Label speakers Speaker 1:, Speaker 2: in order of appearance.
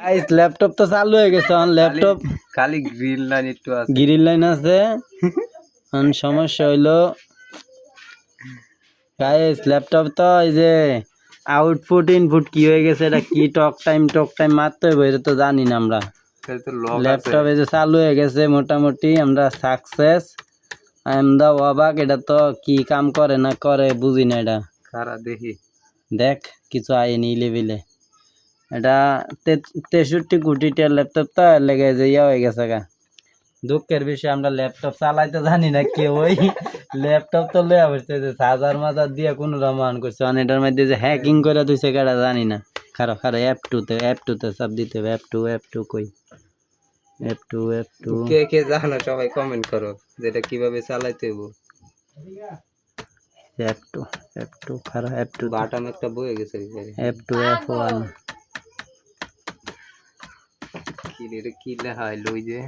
Speaker 1: guys laptop তো চালু হয়ে গেছে অন ল্যাপটপ
Speaker 2: খালি গ্রিল লাইন একটু আছে
Speaker 1: গ্রিল লাইন আছে অন সমস্যা হইলো গাইস ল্যাপটপ তো এই যে আউটপুট ইনপুট কি হয়ে গেছে এটা কি টক টাইম মারতে হবে এটা তো জানি না আমরা ল্যাপটপ এই যে চালু হয়ে গেছে মোটামুটি আমরা সাকসেস আই এম দা অবাক এটা তো কি কাম করে না করে বুঝি না এটা
Speaker 2: খারা দেখি
Speaker 1: দেখ কিছু আইনি লেভেলে এটা 63 কোটিটার ল্যাপটপ তো লেগে যে ইয়া হয়ে গেছে গা দুঃখের বিষয় আমরা ল্যাপটপ চালাইতে জানি না কেউ ওই ল্যাপটপ তো লয়ে বসছে যে চার্জার মাজার দিয়ে কোনো রমান করছে অন এটার মধ্যে যে হ্যাকিং করে দিছে কেডা জানি না খারো F2 তে সব দিতে হবে F2 কই F2
Speaker 2: কে কে জানো সবাই কমেন্ট করো যেটা কিভাবে চালাইতে হবে
Speaker 1: F2 খারো F2
Speaker 2: বাটন একটা বয়ে গেছে
Speaker 1: F2 F1
Speaker 2: কি রে কি লেখা হইলো ওই যে